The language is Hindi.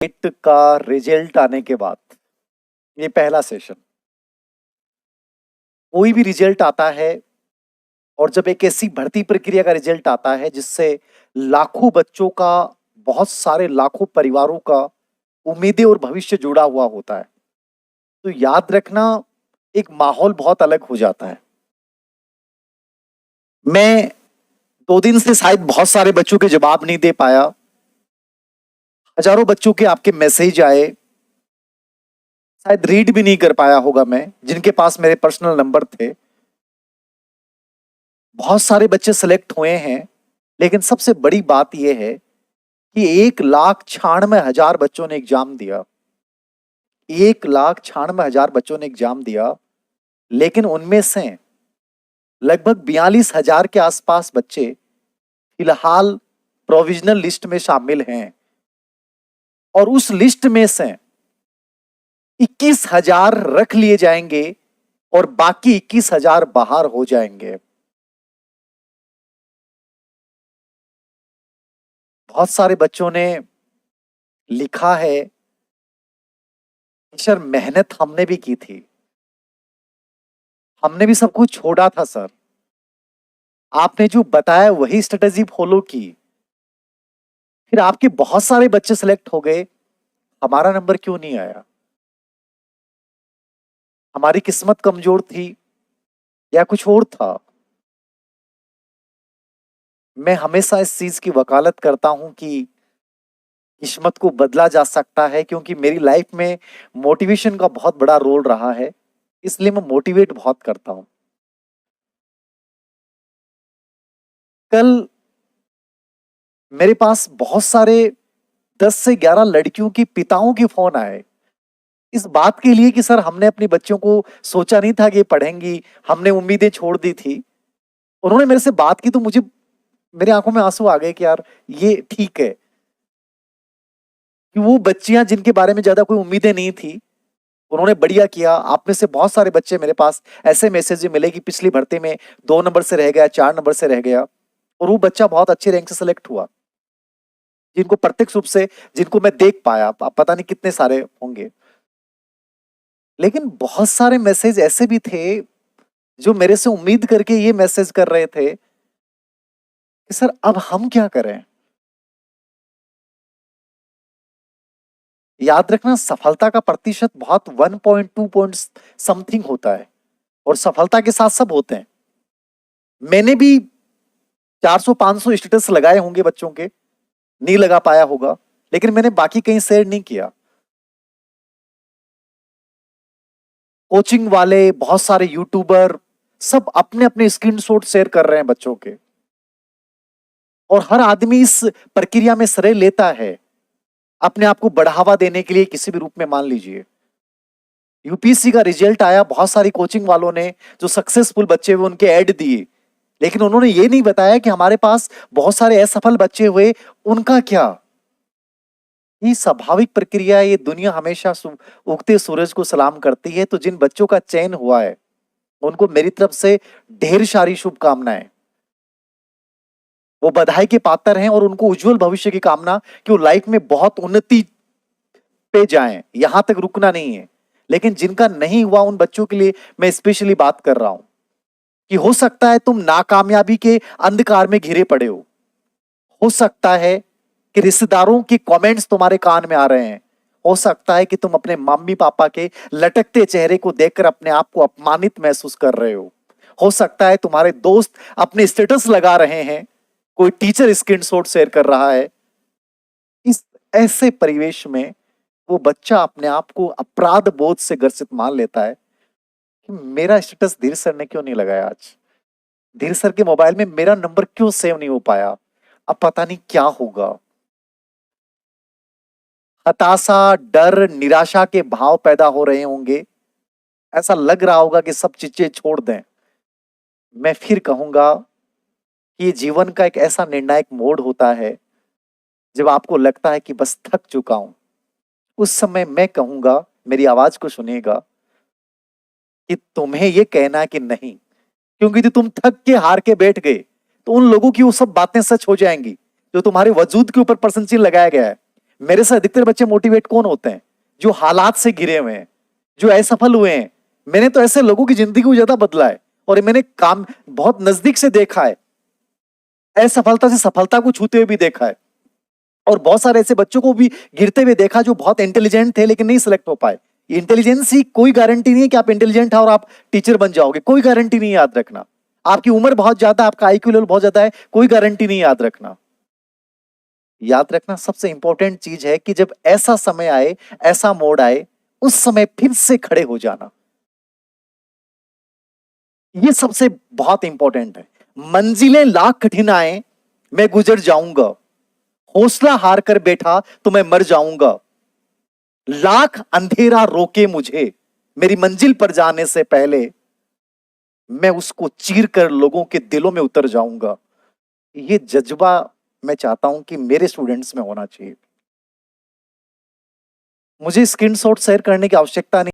नीट का रिजल्ट आने के बाद ये पहला सेशन। कोई भी रिजल्ट आता है और जब एक ऐसी भर्ती प्रक्रिया का रिजल्ट आता है जिससे लाखों बच्चों का, बहुत सारे लाखों परिवारों का उम्मीदें और भविष्य जुड़ा हुआ होता है, तो याद रखना एक माहौल बहुत अलग हो जाता है। मैं 2 दिन से शायद बहुत सारे बच्चों के जवाब नहीं दे पाया। हजारों बच्चों के आपके मैसेज आए, शायद रीड भी नहीं कर पाया होगा मैं, जिनके पास मेरे पर्सनल नंबर थे। बहुत सारे बच्चे सेलेक्ट हुए हैं, लेकिन सबसे बड़ी बात यह है कि 1,96,000 बच्चों ने एग्जाम दिया। 1,96,000 बच्चों ने एग्जाम दिया, लेकिन उनमें से लगभग 42,000 के आसपास बच्चे फिलहाल प्रोविजनल लिस्ट में शामिल हैं, और उस लिस्ट में से 21,000 रख लिए जाएंगे और बाकी 21,000 बाहर हो जाएंगे। बहुत सारे बच्चों ने लिखा है, सर मेहनत हमने भी की थी, हमने भी सब कुछ छोड़ा था सर, आपने जो बताया वही स्ट्रेटेजी फॉलो की, फिर आपके बहुत सारे बच्चे सेलेक्ट हो गए, हमारा नंबर क्यों नहीं आया? हमारी किस्मत कमजोर थी या कुछ और था? मैं हमेशा इस चीज की वकालत करता हूं कि किस्मत को बदला जा सकता है, क्योंकि मेरी लाइफ में मोटिवेशन का बहुत बड़ा रोल रहा है, इसलिए मैं मोटिवेट बहुत करता हूं। कल मेरे पास बहुत सारे 10 से 11 लड़कियों की पिताओं के फोन आए, इस बात के लिए कि सर हमने अपनी बच्चों को सोचा नहीं था कि ये पढ़ेंगी, हमने उम्मीदें छोड़ दी थी। उन्होंने मेरे से बात की तो मुझे, मेरी आंखों में आंसू आ गए कि यार ये ठीक है कि वो बच्चियां जिनके बारे में ज्यादा कोई उम्मीदें नहीं थी, उन्होंने बढ़िया किया। आप में से बहुत सारे बच्चे, मेरे पास ऐसे मैसेज मिले कि पिछली भर्ती में 2 नंबर से रह गया, 4 नंबर से रह गया, और वो बच्चा बहुत अच्छे रैंक से सिलेक्ट हुआ, जिनको प्रत्यक्ष रूप से, जिनको मैं देख पाया, आप पता नहीं कितने सारे होंगे। लेकिन बहुत सारे मैसेज ऐसे भी थे जो मेरे से उम्मीद करके ये मैसेज कर रहे थे कि सर अब हम क्या करें। याद रखना, सफलता का प्रतिशत बहुत 1.2 पॉइंट समथिंग होता है, और सफलता के साथ सब होते हैं। मैंने भी 400-500 स्टेटस लगाए होंगे बच्चों के, नहीं लगा पाया होगा, लेकिन मैंने बाकी कहीं शेयर नहीं किया। कोचिंग वाले, बहुत सारे यूट्यूबर, सब अपने अपने स्क्रीनशॉट शेयर कर रहे हैं बच्चों के, और हर आदमी इस प्रक्रिया में श्रेय लेता है अपने आप को बढ़ावा देने के लिए, किसी भी रूप में। मान लीजिए यूपीएससी का रिजल्ट आया, बहुत सारी कोचिंग वालों ने, जो सक्सेसफुल बच्चे हुए, उनके ऐड दिए, लेकिन उन्होंने ये नहीं बताया कि हमारे पास बहुत सारे असफल बच्चे हुए, उनका क्या। ये स्वाभाविक प्रक्रिया है, ये दुनिया हमेशा उगते सूरज को सलाम करती है। तो जिन बच्चों का चयन हुआ है, उनको मेरी तरफ से ढेर सारी शुभकामनाएं। वो बधाई के पात्र हैं, और उनको उज्जवल भविष्य की कामना कि वो लाइफ में बहुत उन्नति पे जाएं, यहां तक रुकना नहीं है। लेकिन जिनका नहीं हुआ, उन बच्चों के लिए मैं स्पेशली बात कर रहा हूं कि हो सकता है तुम नाकामयाबी के अंधकार में घिरे पड़े हो सकता है कि रिश्तेदारों के कमेंट्स तुम्हारे कान में आ रहे हैं, हो सकता है कि तुम अपने मम्मी पापा के लटकते चेहरे को देखकर अपने आप को अपमानित महसूस कर रहे हो सकता है तुम्हारे दोस्त अपने स्टेटस लगा रहे हैं, कोई टीचर स्क्रीनशॉट शेयर कर रहा है। इस ऐसे परिवेश में वो बच्चा अपने आप को अपराध बोध से ग्रसित मान लेता है कि मेरा स्टेटस धीर सर ने क्यों नहीं लगाया, आज धीर सर के मोबाइल में मेरा नंबर क्यों सेव नहीं हो पाया, अब पता नहीं क्या होगा। हताशा, डर, निराशा के भाव पैदा हो रहे होंगे, ऐसा लग रहा होगा कि सब चीजें छोड़ दें। मैं फिर कहूंगा कि ये जीवन का एक ऐसा निर्णायक मोड़ होता है जब आपको लगता है कि बस थक चुका हूं। उस समय मैं कहूंगा, मेरी आवाज को सुनिएगा, कि तुम्हें ये कहना कि नहीं, क्योंकि यदि तुम थक के हार के बैठ गए तो उन लोगों की वो सब बातें सच हो जाएंगी जो तुम्हारे वजूद के ऊपर प्रशंसा लगाया गया है। मेरे से अधिकतर बच्चे मोटिवेट कौन होते हैं? जो हालात से घिरे हुए हैं, जो असफल हुए हैं। मैंने तो ऐसे लोगों की जिंदगी को ज्यादा बदला है और मैंने काम बहुत नजदीक से देखा है, असफलता से सफलता को छूते हुए भी देखा है, और बहुत सारे ऐसे बच्चों को भी गिरते हुए देखा जो बहुत इंटेलिजेंट थे लेकिन नहीं सिलेक्ट हो पाए। इंटेलिजेंस की कोई गारंटी नहीं है कि आप इंटेलिजेंट है और आप टीचर बन जाओगे, कोई गारंटी नहीं, याद रखना। आपकी उम्र बहुत ज्यादा, आपका आईक्यू लेवल बहुत ज्यादा है, कोई गारंटी नहीं, याद रखना। याद रखना सबसे इंपॉर्टेंट चीज है कि जब ऐसा समय आए, ऐसा मोड़ आए, उस समय फिर से खड़े हो जाना। ये सबसे बहुत इंपॉर्टेंट है। मंजिलें लाख कठिन आए, मैं गुजर जाऊंगा। हौसला हार कर बैठा तो मैं मर जाऊंगा। लाख अंधेरा रोके मुझे, मेरी मंजिल पर जाने से पहले मैं उसको चीर कर लोगों के दिलों में उतर जाऊंगा। ये जज्बा मैं चाहता हूं कि मेरे स्टूडेंट्स में होना चाहिए। मुझे स्क्रीनशॉट शेयर करने की आवश्यकता नहीं।